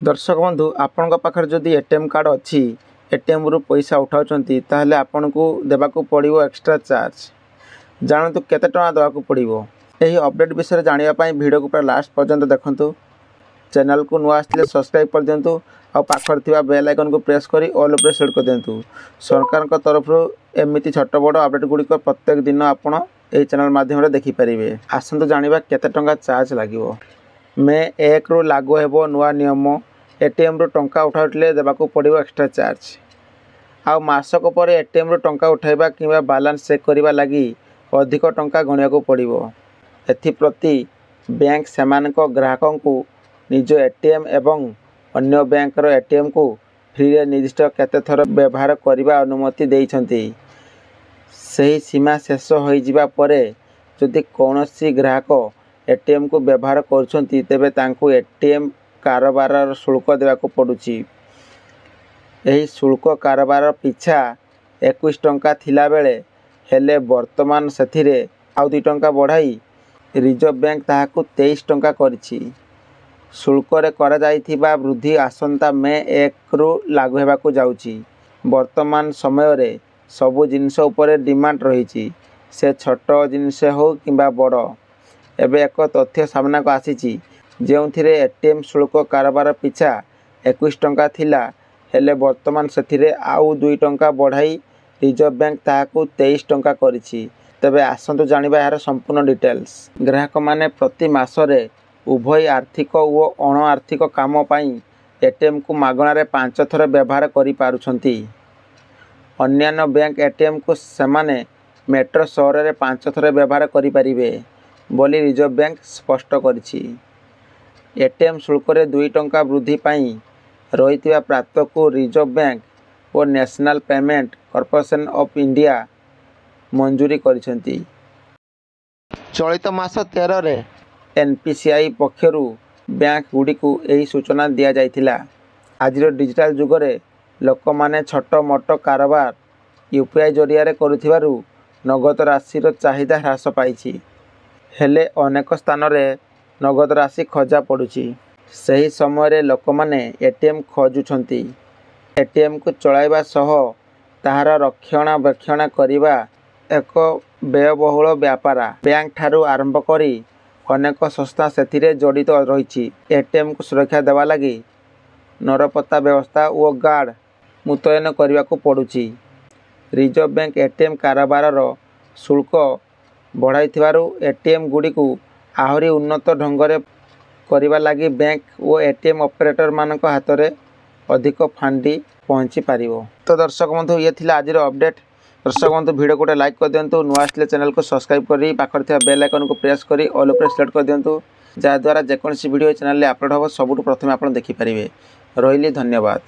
दर्शक बंधु आपण पाखे जदि एटीएम कार्ड अच्छी एटीएम रु पैसा उठाउछंती ताहले आपनको देबाकू पड़िबो एक्स्ट्रा चार्ज। जानतु केते टका देबाकू पड़िबो। एही अपडेट विषय जानिबा पई वीडियो को पूरा लास्ट पर्यंत देखंतु। चैनल को नुआ आस्ते सब्सक्राइब कर दियंतु और पाखर थिबा बेल आइकन को प्रेस करी ऑल ऊपर सेट कर दियंतु। सरकार को तरफ रु एमिति छोट बड़ अपडेट गुडी को प्रत्येक दिन आपण एही चैनल माध्यम रे देखि परिबे। आसंतु जानिबा केते टका चार्ज लागिवो। मे 1 रु लागू हेबो नुआ नियम। एटीएम रु टंका उठाउटले देबाकू पड़िबो एक्स्ट्रा चार्ज। आ मासक पर एटीएम रु टंका उठाइबा किबा बैलेंस चेक करिबा लागि अधिक टंका गणियाकू पड़िबो। एथि प्रति बैंक सेमानक ग्राहकों को निज एटीएम एवं अन्य बैंक रो एटीएम को फ्री रे निर्दिष्ट केते थर व्यवहार करिबा अनुमति देइछंती। सही सीमा शेष होई जिबा परे जदि कोनोसी ग्राहक एटीएम को व्यवहार करछंती तेबे तांको एटीएम कारोबार शुल्क देवाकू पड़ुची। एही शुल्क कारोबार पिछा 21 टंका थिला बेले हेले वर्तमान सेथिरे आउ 2 टंका बढ़ाई रिजर्व बैंक ताहाकू 23 टंका करिछि। शुल्क रे करा जाइथिबा वृद्धि आसंता मे 1 रु लागू हेबाकू जाउची। वर्तमान समय रे सबु जिनिस उपरे डिमांड रहिछि, से छोट जिनिस हो किबा बड़। एबे एक तथ्य सामना को आसीछि जेउथिरे एटीएम शुल्क कारोबार पिछा 21 टंका थिला हेले वर्तमान सेथिरे आउ 2 टंका बढ़ाई रिजर्व बैंक ताहाकू 23 टंका करिछि। तबे आसंतु जानिबा यार संपूर्ण डिटेल्स। ग्राहक माने प्रति मासरे उभय आर्थिक और अण आर्थिक काम पई एटीएम को मागणारे 5 थर व्यवहार करि पारुछंती। अन्यान्य बैंक एटीएम को सेमाने मेट्रो शहर रे 5 थर व्यवहार करि परिबे बोली रिजर्व बैंक स्पष्ट करिछि। एटीएम शुल्क रे 2 टंका वृद्धि पाई रहितिबा प्राप्त को रिजर्व बैंक और national payment corporation of India मंजूरी करिसेंती। चलित मास 13 रे एनपीसीआई पक्षरु बैंक गुडी को एही सूचना दिया जाइथिला। आजिर डिजिटल जुग रे लोक माने छोट मोट कारोबार यूपीआई जरिया रे करुथिबारु नगद राशि रो चाहिदा ह्रास पाइछि। हेले अनेक स्थान रे नगद राशि खजा पड़ुची। सही समय रे लोक माने एटीएम खोजुछंती। एटीएम को चलाइबा सह ताहार रक्षणाबेक्षण करिबा एक व्ययबहुल व्यापार। बैंक ठारू आरंभ करी अनेक संस्था सेथिरे जड़ित रहिछि। एटीएम को सुरक्षा देवा लगी नरपत्ता व्यवस्था और गार्ड मुतयन करिबाकू पड़ुची। रिजर्व बैंक एटीएम कारोबार शुल्क बढ़ाइथिबारु एटीएम गुडी को आहरी उन्नत ढंगरे करिबा लगी बैंक और एटीएम ऑपरेटर मानक हाथ रे अधिक फांडी पहुँची पारिबो। तो दर्शक बंधु ये थिला आजिर अपडेट। दर्शक बंधु वीडियो को लाइक कर दियंतु, नुआ आसले चैनल को सब्सक्राइब करी पाखर थिबा बेल आइकन को प्रेस करी ऑल ऊपर सेलेक्ट कर दियंतु, जा द्वारा जेकोसी वीडियो चैनल रे अपलोड हो सबुठ प्रथमे आपण देखि परिबे। रहिली धन्यवाद।